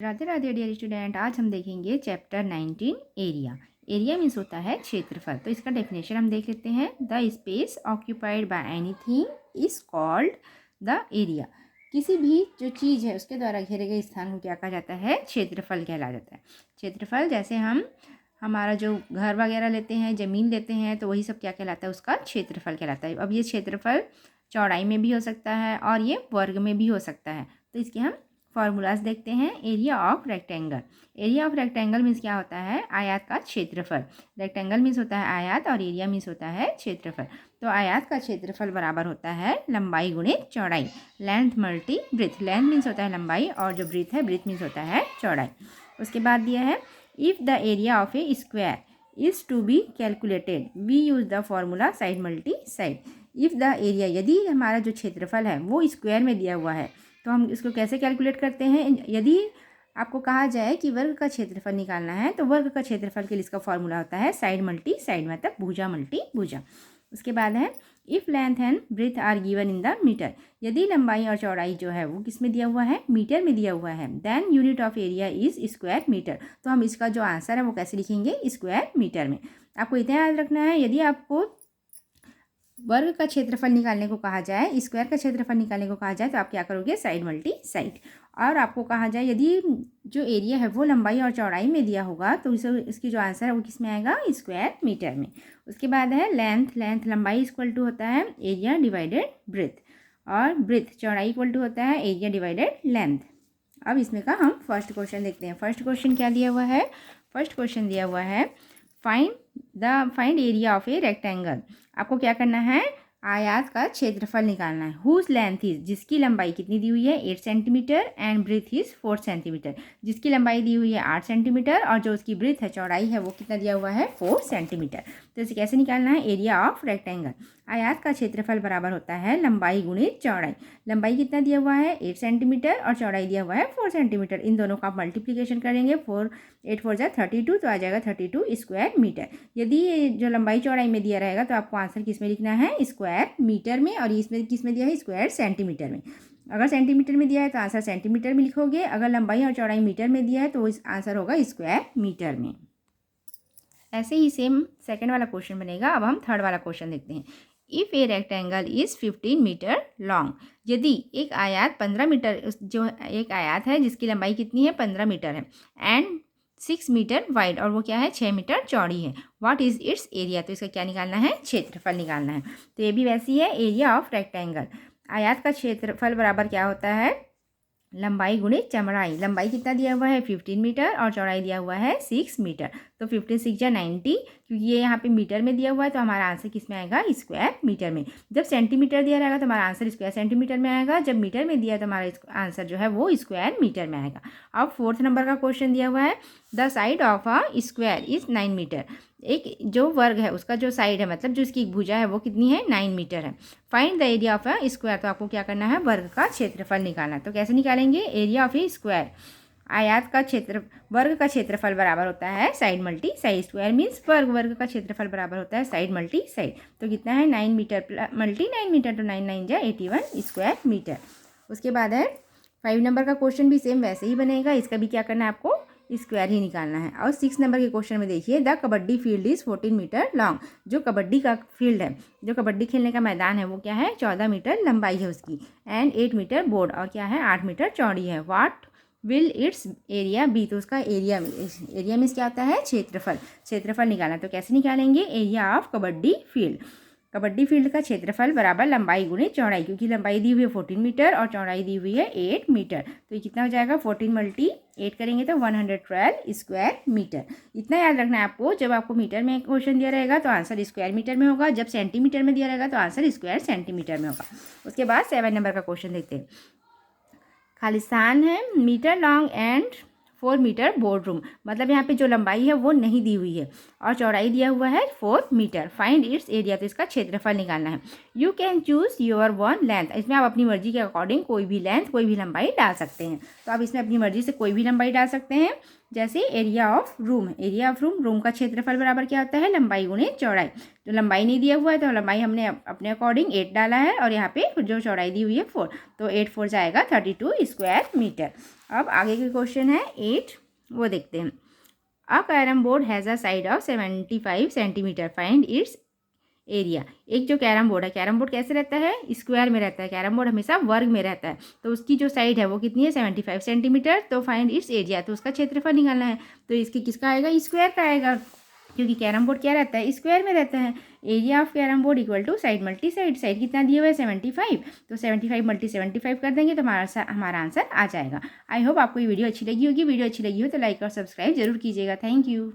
Radhe Radhe dear student, आज हम देखेंगे चैप्टर 19 एरिया। एरिया मीन्स होता है क्षेत्रफल। तो इसका डेफिनेशन हम देख लेते हैं। The space occupied by anything is called the area. किसी भी जो चीज़ है उसके द्वारा घेरे गए स्थान को क्या कहा जाता है? क्षेत्रफल कहला जाता है। क्षेत्रफल जैसे हम हमारा जो घर वगैरह लेते हैं, ज़मीन लेते हैं, तो वही सब क्या कहलाता है? उसका क्षेत्रफल कहलाता है। अब ये क्षेत्रफल चौड़ाई में भी हो सकता है और ये वर्ग में भी हो सकता है। तो इसके हम फॉर्मूलाज देखते हैं। Area of rectangle. Area of rectangle means क्या होता है? आयत का क्षेत्रफल। रेक्टेंगल मीन्स होता है आयत और एरिया मीन्स होता है क्षेत्रफल। तो आयत का क्षेत्रफल बराबर होता है लंबाई गुणित चौड़ाई, length multi breadth. Length means होता है लंबाई और जो ब्रीथ है, ब्रीथ मीन्स होता है चौड़ाई। उसके बाद दिया है if the area of a square is to be calculated we use the formula side multi side. If the area, यदि हमारा जो क्षेत्रफल है वो स्क्वायर में दिया हुआ है तो हम इसको कैसे कैलकुलेट करते हैं? यदि आपको कहा जाए कि वर्ग का क्षेत्रफल निकालना है तो वर्ग का क्षेत्रफल के लिए इसका फॉर्मूला होता है साइड मल्टी साइड, मतलब भुजा मल्टी भुजा। उसके बाद है if length and breadth are given in the metre. यदि लंबाई और चौड़ाई जो है वो किस में दिया हुआ है? मीटर में दिया हुआ है। Then unit of area is square metre. तो हम इसका जो आंसर है वो कैसे लिखेंगे? स्क्वायर मीटर में। आपको इतना याद रखना है, यदि आपको वर्ग का क्षेत्रफल निकालने को कहा जाए, स्क्वायर का क्षेत्रफल निकालने को कहा जाए, तो आप क्या करोगे? Side multi side. और आपको कहा जाए यदि जो एरिया है वो लंबाई और चौड़ाई में दिया होगा तो इसकी जो आंसर है वो किस में आएगा? स्क्वायर मीटर में। उसके बाद है लेंथ। लेंथ लंबाई इक्वल टू होता है एरिया डिवाइडेड ब्रेथ, और ब्रेथ चौड़ाई इक्वल टू होता है एरिया डिवाइडेड लेंथ। अब इसमें का हम फर्स्ट क्वेश्चन देखते हैं। फर्स्ट क्वेश्चन क्या दिया हुआ है? फर्स्ट क्वेश्चन दिया हुआ है find area of a rectangle. आपको क्या करना है? आयत का क्षेत्रफल निकालना है। हुज लेंथ इज, जिसकी लंबाई कितनी दी हुई है? 8 centimetre and breadth is 4 centimetre. जिसकी लंबाई दी हुई है 8 सेंटीमीटर और जो उसकी ब्रीथ है, चौड़ाई है, वो कितना दिया हुआ है? 4 सेंटीमीटर। तो इसे कैसे निकालना है? Area of rectangle. आयत का क्षेत्रफल बराबर होता है लंबाई गुणित चौड़ाई। लंबाई कितना दिया हुआ है? 8 सेंटीमीटर और चौड़ाई दिया हुआ है 4 सेंटीमीटर। इन दोनों का आप मल्टीप्लीकेशन करेंगे, 8 4 जा 32, तो आ जाएगा 32 स्क्वायर मीटर। यदि जो लंबाई चौड़ाई में दिया रहेगा तो आपको आंसर किस में लिखना है? स्क्वायर मीटर में। और इसमें किस में दिया है? स्क्वायर सेंटीमीटर में। अगर सेंटीमीटर में दिया है तो आंसर सेंटीमीटर में लिखोगे, अगर लंबाई और चौड़ाई मीटर में दिया है तो इस आंसर होगा स्क्वायर मीटर में। ऐसे ही सेम सेकंड वाला क्वेश्चन बनेगा। अब हम थर्ड वाला क्वेश्चन देखते हैं। If a rectangle is 15 metre long. यदि एक आयत 15 मीटर, जो एक आयत है जिसकी लंबाई कितनी है? 15 मीटर है, एंड 6 मीटर वाइड, और वो क्या है? 6 मीटर चौड़ी है। What is it's area. तो इसका क्या निकालना है? क्षेत्रफल निकालना है। तो ये भी वैसी है, एरिया ऑफ रेक्टेंगल। आयत का क्षेत्रफल बराबर क्या होता है? लंबाई गुणित चौड़ाई। लंबाई कितना दिया हुआ है? 15 मीटर और चौड़ाई दिया हुआ है 6 मीटर। तो 15 6 जा 90, क्योंकि ये यहाँ पे मीटर में दिया हुआ है तो हमारा आंसर किस में आएगा? स्क्वायर मीटर में। जब सेंटीमीटर दिया रहेगा तो हमारा आंसर स्क्वायर सेंटीमीटर में आएगा। जब मीटर में दिया तो हमारा आंसर जो है वो स्क्वायर मीटर में आएगा। अब फोर्थ नंबर का क्वेश्चन दिया हुआ है the side of a square is 9 metre. एक जो वर्ग है उसका जो साइड है, मतलब जो इसकी भुजा है, वो कितनी है? 9 मीटर है। Find the area of a square. तो आपको क्या करना है? वर्ग का क्षेत्रफल निकालना है। तो कैसे निकालेंगे? एरिया ऑफ ए स्क्वायर, आयत का क्षेत्र, वर्ग का क्षेत्रफल बराबर होता है side multi side. Square means वर्ग, वर्ग का क्षेत्रफल बराबर होता है साइड मल्टी साइड। तो कितना है? 9 मीटर मल्टी 9 मीटर, तो 9 9 जा 81 स्क्वायर मीटर। उसके बाद है 5 नंबर का क्वेश्चन भी सेम वैसे ही बनेगा। इसका भी क्या करना है? आपको स्क्वायर ही निकालना है। और 6 नंबर के क्वेश्चन में देखिए the kabaddi field is 14 metre long. जो कबड्डी का फील्ड है, जो कबड्डी खेलने का मैदान है, वो क्या है? 14 मीटर लंबाई है उसकी, एंड 8 मीटर बोर्ड, और क्या है? 8 मीटर चौड़ी है। What will its area be. तो उसका एरिया मीन्स क्या होता है? क्षेत्रफल। क्षेत्रफल निकालना। तो कैसे निकालेंगे? Area of kabaddi field. Kabaddi field का क्षेत्रफल बराबर लंबाई गुणित चौड़ाई, क्योंकि लंबाई दी हुई है 14 मीटर और चौड़ाई दी हुई है 8 मीटर। तो ये कितना हो जाएगा? 14 मल्टी 8 करेंगे तो 112 स्क्वायर मीटर। इतना याद रखना है आपको, जब आपको मीटर में क्वेश्चन दिया रहेगा तो आंसर स्क्वायर मीटर में होगा, जब सेंटीमीटर में दिया रहेगा तो आंसर स्क्वायर सेंटीमीटर में होगा। उसके बाद 7 नंबर का क्वेश्चन देखते हैं। खालिस्तान है metre long and 4 metre board room. मतलब यहाँ पे जो लंबाई है वो नहीं दी हुई है और चौड़ाई दिया हुआ है 4 मीटर। Find its area. तो इसका क्षेत्रफल निकालना है। You can choose your one length. इसमें आप अपनी मर्जी के अकॉर्डिंग कोई भी लेंथ, कोई भी लंबाई डाल सकते हैं। तो आप इसमें अपनी मर्जी से कोई भी लंबाई डाल सकते हैं। जैसे एरिया ऑफ रूम, रूम का क्षेत्रफल बराबर क्या होता है, लंबाई गुणे चौड़ाई। तो लंबाई नहीं दिया हुआ है तो लंबाई हमने अपने अकॉर्डिंग 8 डाला है और यहाँ पे जो चौड़ाई दी हुई है 4, तो 8 4 जाएगा 32 स्क्वायर मीटर। अब आगे के क्वेश्चन है 8, वो देखते हैं। अ carrom board has a side of 75 centimetre, find its area. एक जो कैरम बोर्ड है, कैरम बोर्ड कैसे रहता है, स्क्वायर में रहता है, कैरम बोर्ड हमेशा वर्ग में रहता है, तो उसकी जो साइड है वो कितनी है 75 सेंटीमीटर, तो फाइंड इट्स एरिया, तो उसका क्षेत्रफल निकालना है। तो इसकी किसका आएगा, स्क्वायर का आएगा, क्योंकि कैरम बोर्ड क्या रहता है, स्क्वायर में रहता है। Area of carrom board equal to side multi side, side कितना दिया हुआ है 75, तो 75 मल्टी 75 कर देंगे तो हमारा आंसर आ जाएगा। आई होप आपको ये वीडियो अच्छी लगी होगी। वीडियो अच्छी लगी हो तो लाइक और सब्सक्राइब जरूर कीजिएगा। Thank you.